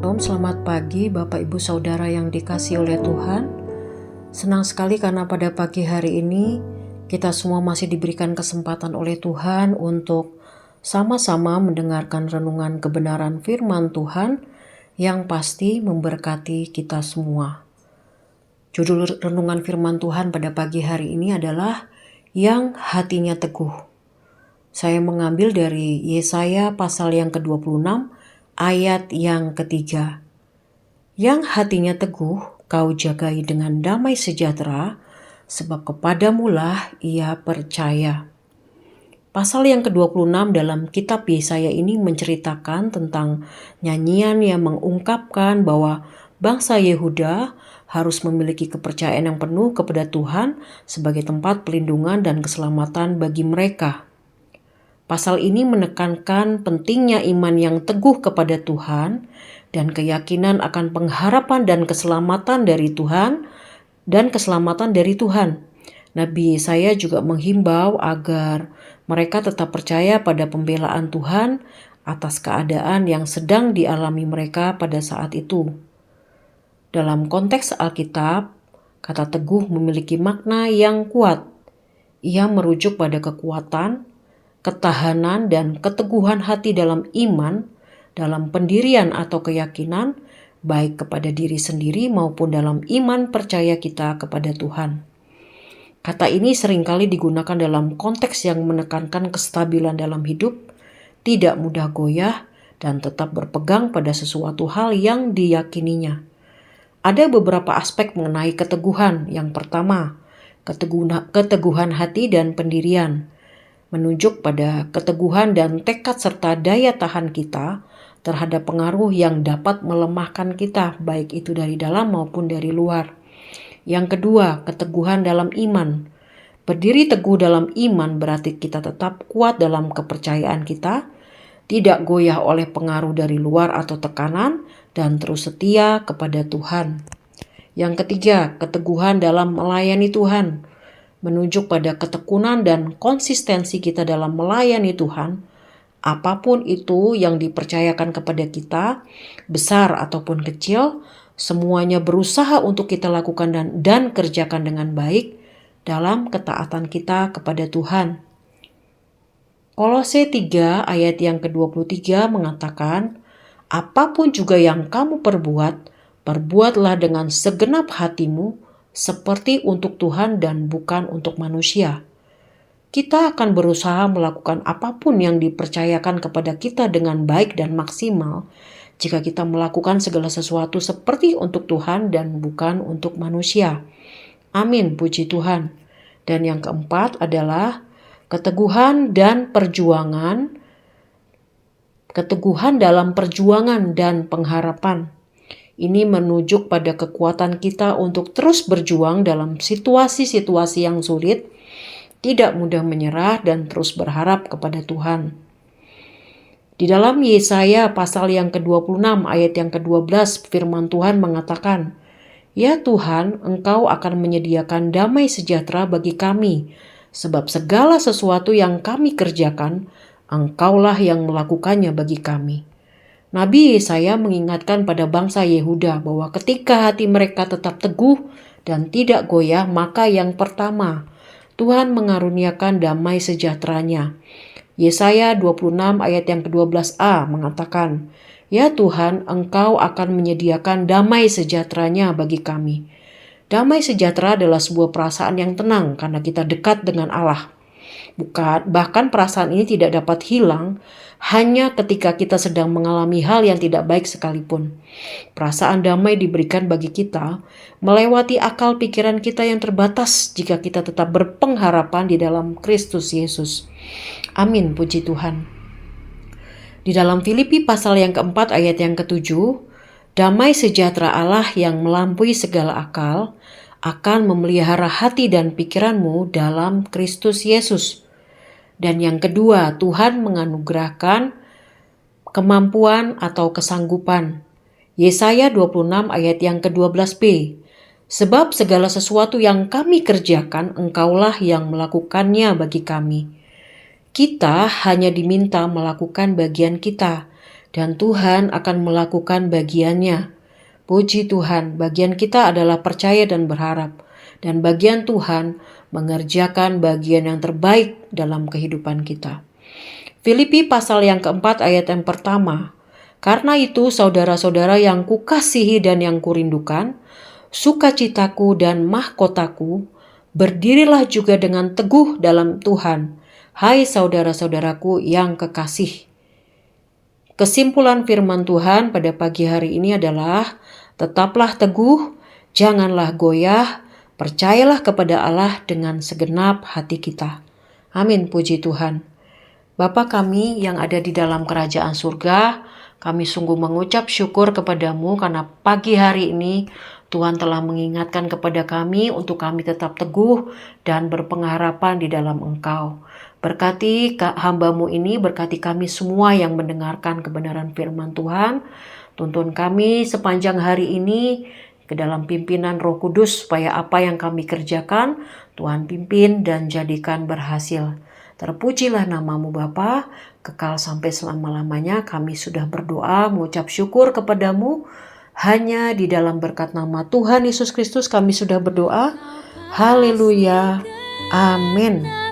Selamat pagi Bapak Ibu Saudara yang dikasihi oleh Tuhan. Senang sekali karena pada pagi hari ini kita semua masih diberikan kesempatan oleh Tuhan untuk sama-sama mendengarkan renungan kebenaran firman Tuhan yang pasti memberkati kita semua. Judul renungan firman Tuhan pada pagi hari ini adalah Yang Hatinya Teguh. Saya mengambil dari Yesaya pasal yang ke-26 ayat yang ketiga. Yang hatinya teguh kau jagai dengan damai sejahtera, sebab kepadamulah ia percaya. Pasal yang ke-26 dalam kitab Yesaya ini menceritakan tentang nyanyian yang mengungkapkan bahwa bangsa Yehuda harus memiliki kepercayaan yang penuh kepada Tuhan sebagai tempat pelindungan dan keselamatan bagi mereka. Pasal ini menekankan pentingnya iman yang teguh kepada Tuhan dan keyakinan akan pengharapan dan keselamatan dari Tuhan dan keselamatan dari Tuhan. Nabi Yesaya juga menghimbau agar mereka tetap percaya pada pembelaan Tuhan atas keadaan yang sedang dialami mereka pada saat itu. Dalam konteks Alkitab, kata teguh memiliki makna yang kuat. Ia merujuk pada kekuatan, ketahanan dan keteguhan hati dalam iman, dalam pendirian atau keyakinan, baik kepada diri sendiri maupun dalam iman percaya kita kepada Tuhan. Kata ini seringkali digunakan dalam konteks yang menekankan kestabilan dalam hidup, tidak mudah goyah, dan tetap berpegang pada sesuatu hal yang diyakininya. Ada beberapa aspek mengenai keteguhan. Yang pertama, keteguhan hati dan pendirian. Menunjuk pada keteguhan dan tekad serta daya tahan kita terhadap pengaruh yang dapat melemahkan kita, baik itu dari dalam maupun dari luar. Yang kedua, keteguhan dalam iman. Berdiri teguh dalam iman berarti kita tetap kuat dalam kepercayaan kita, tidak goyah oleh pengaruh dari luar atau tekanan, dan terus setia kepada Tuhan. Yang ketiga, keteguhan dalam melayani Tuhan. Menunjuk pada ketekunan dan konsistensi kita dalam melayani Tuhan, apapun itu yang dipercayakan kepada kita, besar ataupun kecil, semuanya berusaha untuk kita lakukan dan kerjakan dengan baik dalam ketaatan kita kepada Tuhan. Kolose 3 ayat yang ke-23 mengatakan, apapun juga yang kamu perbuat, perbuatlah dengan segenap hatimu, seperti untuk Tuhan dan bukan untuk manusia. Kita akan berusaha melakukan apapun yang dipercayakan kepada kita dengan baik dan maksimal jika kita melakukan segala sesuatu seperti untuk Tuhan dan bukan untuk manusia. Amin, puji Tuhan. Dan yang keempat adalah keteguhan dan perjuangan. Keteguhan dalam perjuangan dan pengharapan. Ini menunjuk pada kekuatan kita untuk terus berjuang dalam situasi-situasi yang sulit, tidak mudah menyerah dan terus berharap kepada Tuhan. Di dalam Yesaya pasal yang ke-26 ayat yang ke-12 firman Tuhan mengatakan, ya Tuhan, Engkau akan menyediakan damai sejahtera bagi kami, sebab segala sesuatu yang kami kerjakan, Engkaulah yang melakukannya bagi kami. Nabi Yesaya mengingatkan pada bangsa Yehuda bahwa ketika hati mereka tetap teguh dan tidak goyah, maka yang pertama, Tuhan mengaruniakan damai sejahteranya. Yesaya 26 ayat yang ke-12a mengatakan, ya Tuhan, Engkau akan menyediakan damai sejahteranya bagi kami. Damai sejahtera adalah sebuah perasaan yang tenang karena kita dekat dengan Allah. Bahkan perasaan ini tidak dapat hilang hanya ketika kita sedang mengalami hal yang tidak baik sekalipun. Perasaan damai diberikan bagi kita melewati akal pikiran kita yang terbatas jika kita tetap berpengharapan di dalam Kristus Yesus. Amin, puji Tuhan. Di dalam Filipi pasal yang keempat ayat yang ke-7, damai sejahtera Allah yang melampaui segala akal akan memelihara hati dan pikiranmu dalam Kristus Yesus. Dan yang kedua, Tuhan menganugerahkan kemampuan atau kesanggupan. Yesaya 26 ayat yang ke-12b. Sebab segala sesuatu yang kami kerjakan, Engkaulah yang melakukannya bagi kami. Kita hanya diminta melakukan bagian kita, dan Tuhan akan melakukan bagiannya. Puji Tuhan, bagian kita adalah percaya dan berharap, dan bagian Tuhan mengerjakan bagian yang terbaik dalam kehidupan kita. Filipi pasal yang keempat ayat yang pertama. Karena itu saudara-saudara yang kukasihi dan yang kurindukan, sukacitaku dan mahkotaku, berdirilah juga dengan teguh dalam Tuhan. Hai saudara-saudaraku yang kekasih. Kesimpulan firman Tuhan pada pagi hari ini adalah, tetaplah teguh, janganlah goyah, percayalah kepada Allah dengan segenap hati kita. Amin, puji Tuhan. Bapa kami yang ada di dalam kerajaan surga, kami sungguh mengucap syukur kepadamu karena pagi hari ini Tuhan telah mengingatkan kepada kami untuk kami tetap teguh dan berpengharapan di dalam Engkau. Berkati hamba-Mu ini, berkati kami semua yang mendengarkan kebenaran firman Tuhan. Tuntun kami sepanjang hari ini ke dalam pimpinan Roh Kudus supaya apa yang kami kerjakan Tuhan pimpin dan jadikan berhasil. Terpujilah nama-Mu Bapa, kekal sampai selama-lamanya. Kami sudah berdoa mengucap syukur kepadamu. Hanya di dalam berkat nama Tuhan Yesus Kristus kami sudah berdoa. Haleluya. Amin.